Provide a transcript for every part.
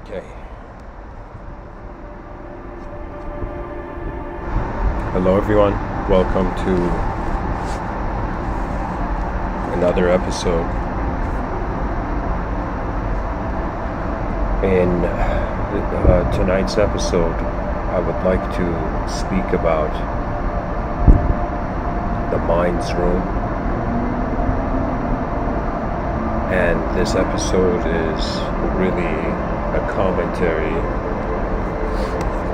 Okay. Hello everyone, welcome to another episode. In tonight's episode, I would like to speak about the mind's room. And this episode is really a commentary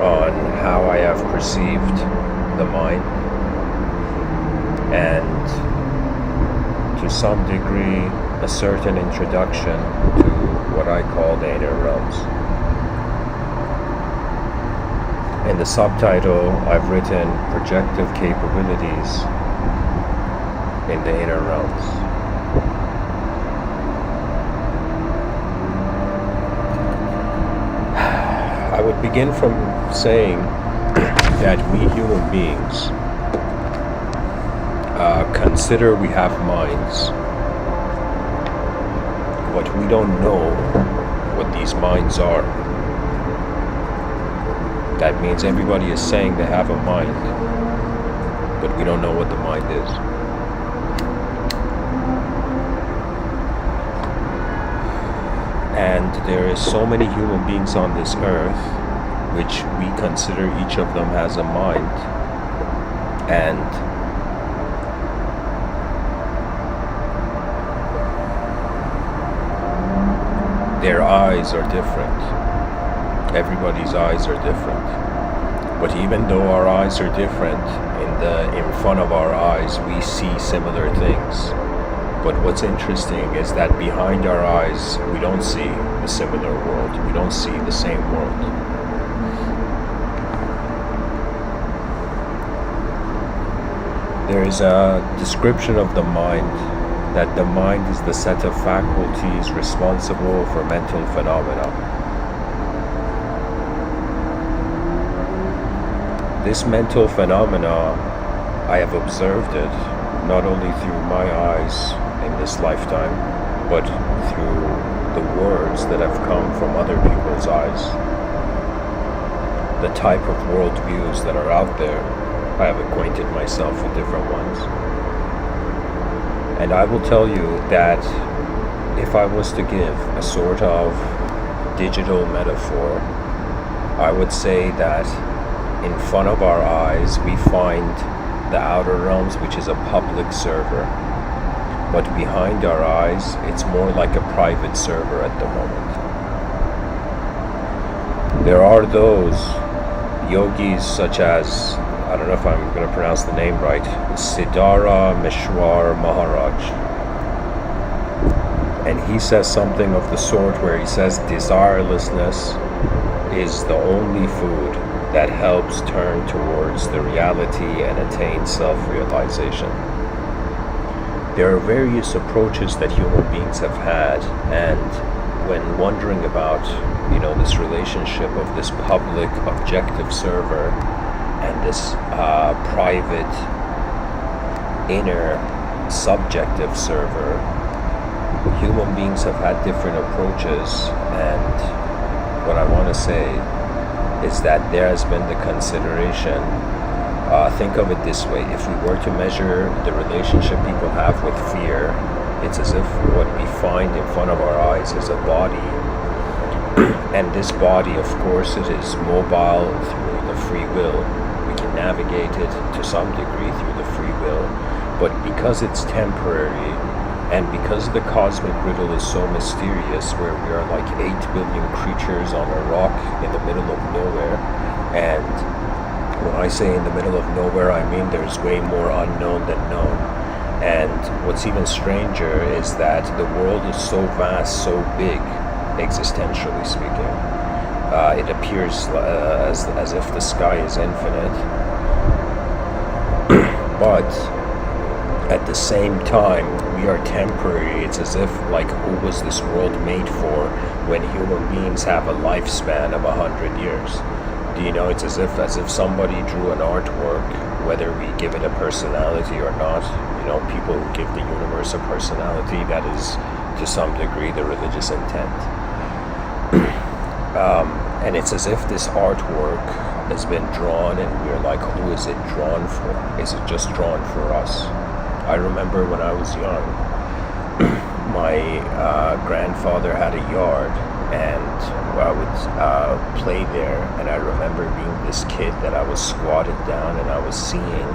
on how I have perceived the mind, and to some degree a certain introduction to what I call the inner realms. In the subtitle, I've written Projective Capabilities in the Inner Realms. I would begin from saying that we human beings consider we have minds, but we don't know what these minds are. That means everybody is saying they have a mind, but we don't know what the mind is. And there is so many human beings on this earth which we consider each of them has a mind, and their eyes are different. Everybody's eyes are different. But even though our eyes are different, in front of our eyes we see similar things. But what's interesting is that behind our eyes, we don't see the similar world. We don't see the same world. There is a description of the mind, that the mind is the set of faculties responsible for mental phenomena. This mental phenomena, I have observed it not only through my eyes in this lifetime, but through the words that have come from other people's eyes. The type of worldviews that are out there, I have acquainted myself with different ones. And I will tell you that if I was to give a sort of digital metaphor, I would say that in front of our eyes we find the outer realms, which is a public server. But behind our eyes, it's more like a private server at the moment. There are those yogis such as, I don't know if I'm going to pronounce the name right, Siddhara Mishwar Maharaj. And he says something of the sort where he says desirelessness is the only food that helps turn towards the reality and attain self-realization. There are various approaches that human beings have had, and when wondering about, this relationship of this public objective server and this private inner subjective server, human beings have had different approaches, and what I want to say is that there has been the consideration. Think of it this way: if we were to measure the relationship people have with fear, it's as if what we find in front of our eyes is a body, and this body, of course, it is mobile through the free will. We can navigate it to some degree through the free will, but because it's temporary, and because the cosmic riddle is so mysterious, where we are like 8 billion creatures on a rock in the middle of nowhere, and when I say in the middle of nowhere, I mean there's way more unknown than known. And what's even stranger is that the world is so vast, so big, existentially speaking. It appears as if the sky is infinite. But at the same time, we are temporary. It's as if, who was this world made for when human beings have a lifespan of 100 years? It's as if somebody drew an artwork, whether we give it a personality or not. People who give the universe a personality, that is to some degree the religious intent. And it's as if this artwork has been drawn, and we're like, who is it drawn for? Is it just drawn for us? I remember when I was young, my grandfather had a yard, and I would play there, and I remember being this kid that I was squatted down, and I was seeing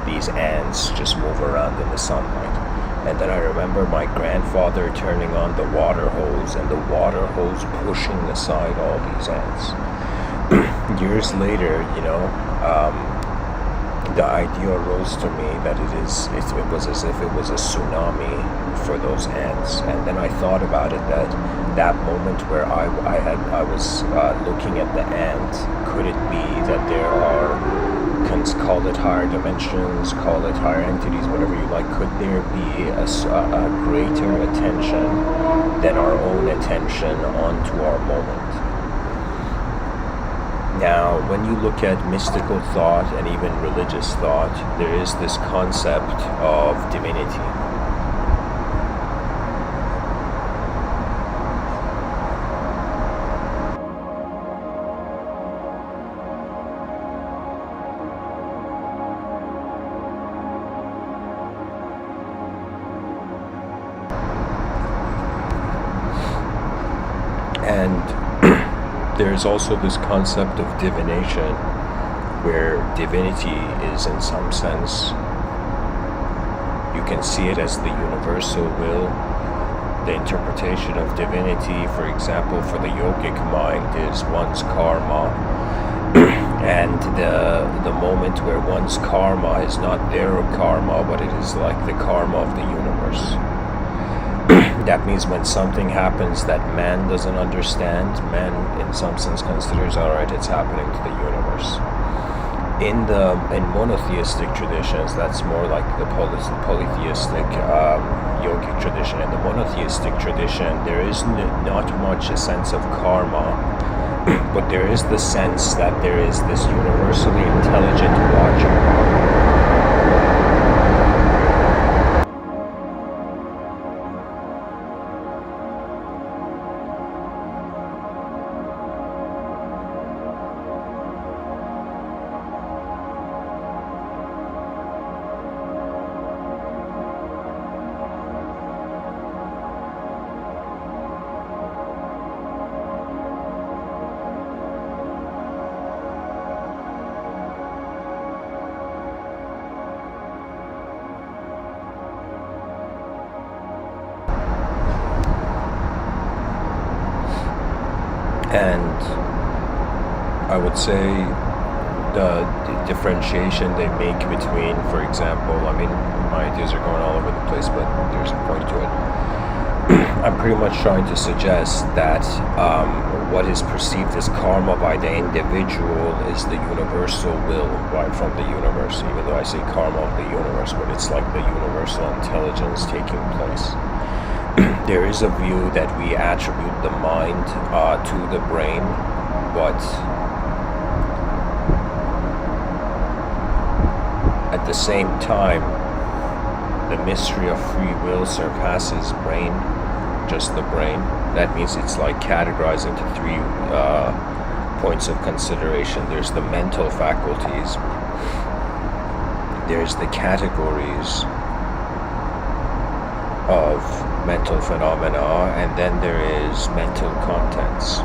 these ants just move around in the sunlight. And then I remember my grandfather turning on the water hose, and the water hose pushing aside all these ants. Years later, the idea arose to me that it was as if it was a tsunami for those ants. And then I thought about it, that moment where I was looking at the ant, could it be that there are, call it higher dimensions, call it higher entities, whatever you like, could there be a greater attention than our own attention onto our moment? Now, when you look at mystical thought and even religious thought, there is this concept of divinity. And there's also this concept of divination, where divinity is, in some sense, you can see it as the universal will. The interpretation of divinity, for example, for the yogic mind, is one's karma. And the moment where one's karma is not their karma, but it is like the karma of the universe. That means when something happens that man doesn't understand, man in some sense considers, alright, it's happening to the universe. In monotheistic traditions, that's more like the polytheistic yogic tradition. In the monotheistic tradition, there is not much a sense of karma, but there is the sense that there is this universally intelligent watcher. And I would say the differentiation they make between, for example, I mean, my ideas are going all over the place, but there's a point to it. I'm pretty much trying to suggest that what is perceived as karma by the individual is the universal will right from the universe, even though I say karma of the universe, but it's like the universal intelligence taking place. There is a view that we attribute the mind to the brain, but at the same time, the mystery of free will surpasses brain, just the brain. That means it's like categorized into three points of consideration. There's the mental faculties, there's the categories of mental phenomena, and then there is mental contents.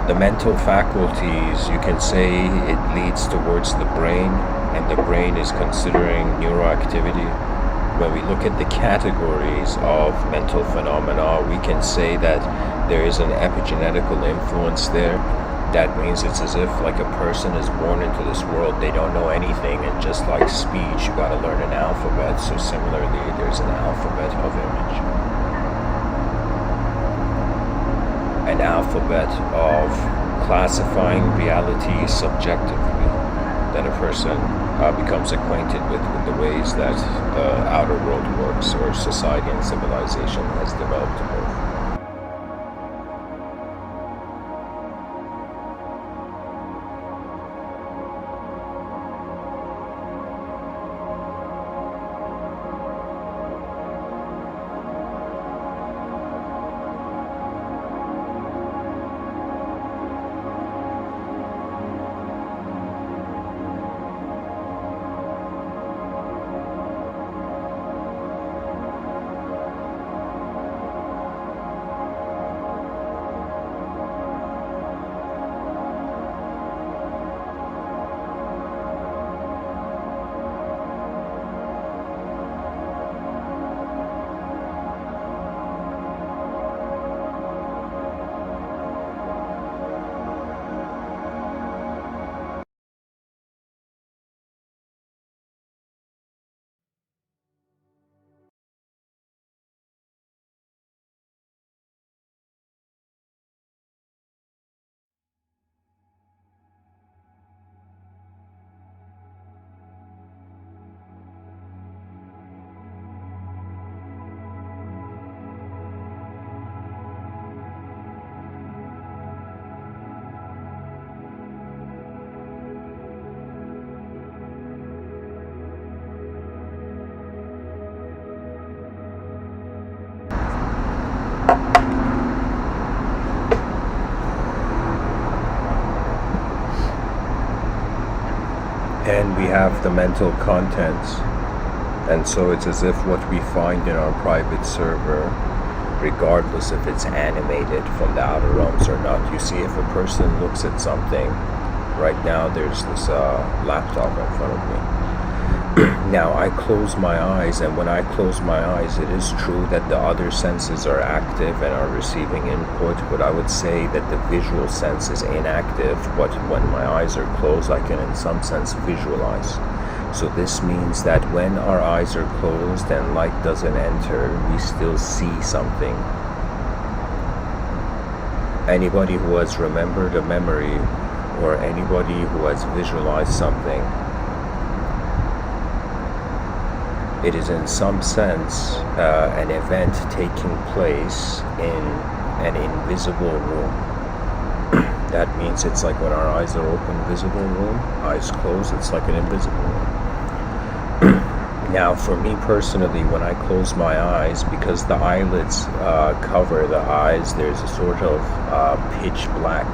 The mental faculties, you can say it leads towards the brain, and the brain is considering neuroactivity. When we look at the categories of mental phenomena, we can say that there is an epigenetical influence there. That means it's as if like a person is born into this world, they don't know anything, and just like speech, you gotta learn an alphabet. So similarly, there's an alphabet of image. An alphabet of classifying reality subjectively. Then a person becomes acquainted with the ways that the outer world works, or society and civilization has developed both. and we have the mental contents. And so it's as if what we find in our private server, regardless if it's animated from the outer realms or not, you see, if a person looks at something, right now there's this laptop in front of me. Now I close my eyes, and when I close my eyes, it is true that the other senses are active and are receiving input, but I would say that the visual sense is inactive. But when my eyes are closed, I can in some sense visualize. So this means that when our eyes are closed and light doesn't enter, we still see something. Anybody who has remembered a memory, or anybody who has visualized something, it is in some sense an event taking place in an invisible room. That means it's like when our eyes are open, visible room, eyes closed, it's like an invisible room. Now, for me personally, when I close my eyes, because the eyelids cover the eyes, there's a sort of pitch black.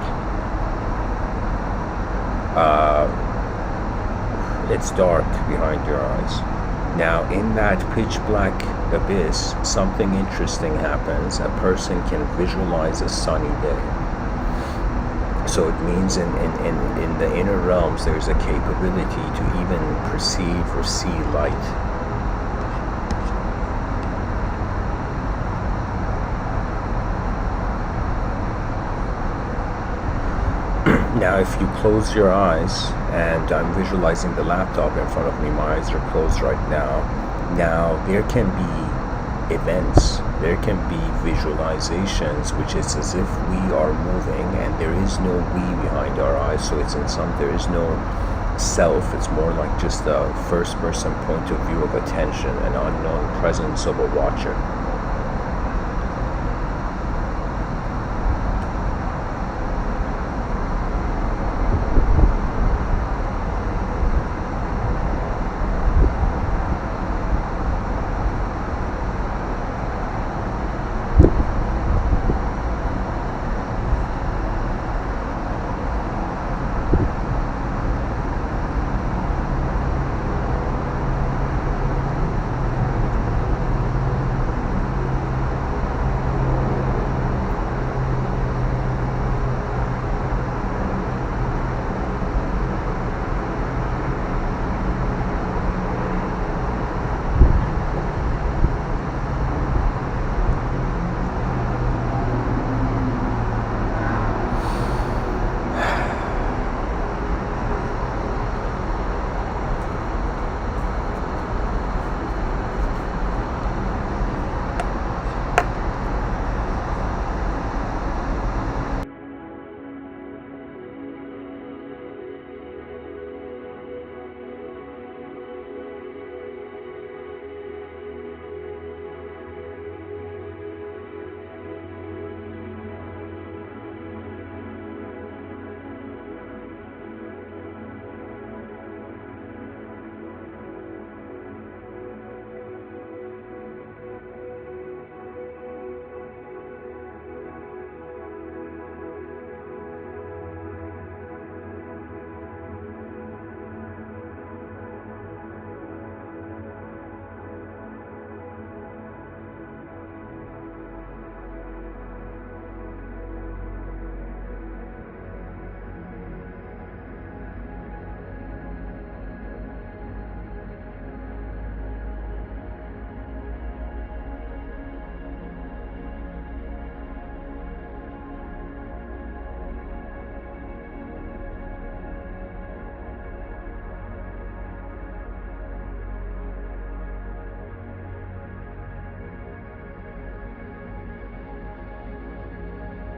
It's dark behind your eyes. Now, in that pitch black abyss, something interesting happens. A person can visualize a sunny day. So it means in the inner realms, there's a capability to even perceive or see light. Now, if you close your eyes, and I'm visualizing the laptop in front of me, my eyes are closed right now. Now, there can be events, there can be visualizations, which is as if we are moving, and there is no we behind our eyes. So it's there is no self. It's more like just a first-person point of view of attention, an unknown presence of a watcher.